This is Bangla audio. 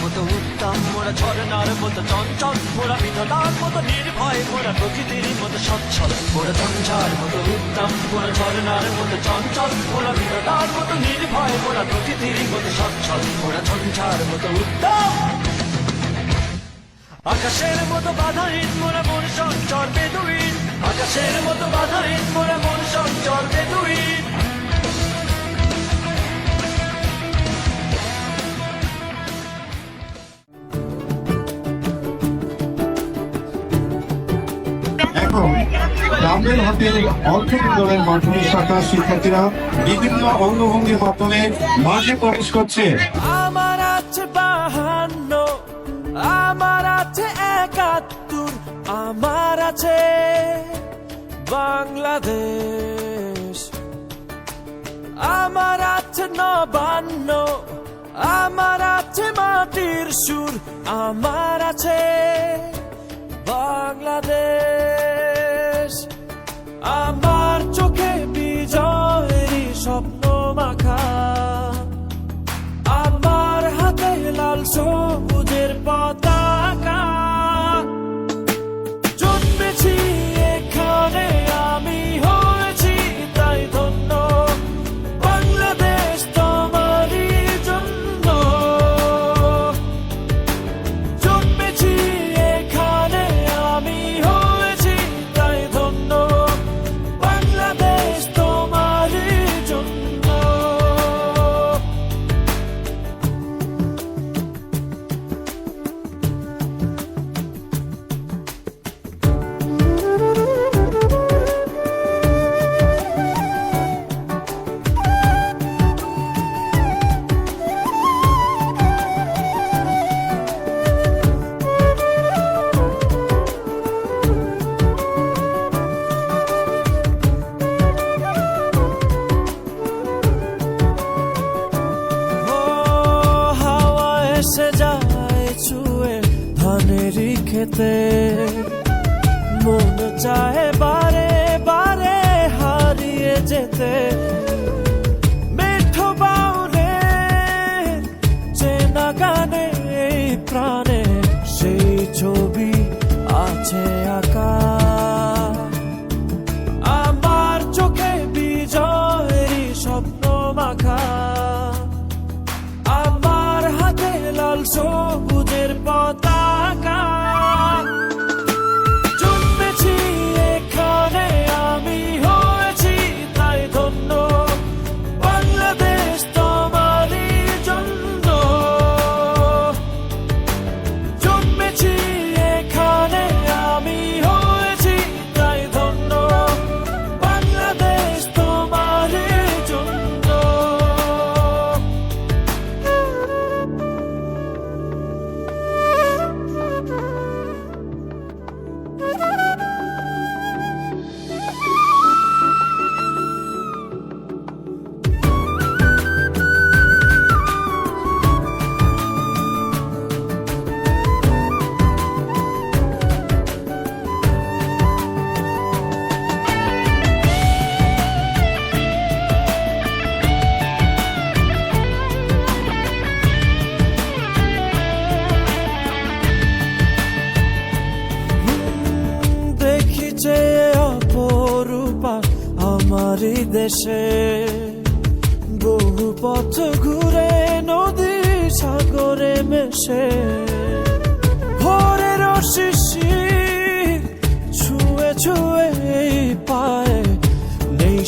মতো উত্তম, মোরা ঝরনার মতো চঞ্চল, মোরা বিধাতার মতো নির্ভয়, মোরা প্রকৃতির মতো সচ্ছল। মোরা ঝঞ্ঝার মতো উত্তম, মোরা ঝরনার মতো চঞ্চল, মোরা বিধাতার মতো নির্ভয়, মোরা প্রকৃতির মতো সচ্ছল। মোরা ঝঞ্ঝার মতো উত্তম, আকাশের মতো বাধাহীন, মোরা মন সঞ্চর বেদুইন। আকাশের মতো বাধাহীন, মোরা মন সঞ্চর বেদুইন। এখন ডাম্বেল হাতে অর্থ বিদ্যালয়ের মাধ্যমিক শাখার শিক্ষার্থীরা বিভিন্ন অঙ্গভঙ্গির মাধ্যমে মাঠে প্রবেশ করছে। আমার আছে 52, আমার আছে 71, আমার আছে বাংলাদেশ। আমার আছে 59, আমার আছে মাটির সুর, আমার আছে বাংলাদেশ। আমার চোখে বিজয়েরই স্বপ্ন মাখা, আমার হাতে লাল সবুজের পতাকা। জন্মেছি এখানে আমি, হয়েছি তাই ধন্য, বাংলাদেশ তোমারই জন্য। জন্মেছি এখানে আমি, হয়েছি তাই ধন্য, বাংলাদেশ তোমারই জন্য। এসে যায় ছুঁয়ে ধানেরই খেতে, মন চায় বারে বারে হারিয়ে যেতে। মেঠো বাউলে চেনা গানে এই প্রাণে সেই ছবি আছে আঁকা। আমার চোখে বিজয়েরই স্বপ্ন মাখা, আমার হাতে লাল সবুজের পতাকা। জন্মেছি এখানে আমি, হয়েছি তাই ধন্য, বাংলাদেশ তোমারই জন্য। জন্মেছি এখানে আমি, হয়েছি তাই ধন্য, বাংলাদেশ তোমারই জন্য। দেখিছে অপরূপা আমারই দেশে, বহু পথ ঘুরে নদী সাগরে মেশে। ভোরের শিশির ছুঁয়ে ছুঁয়ে এই পায়ে নেই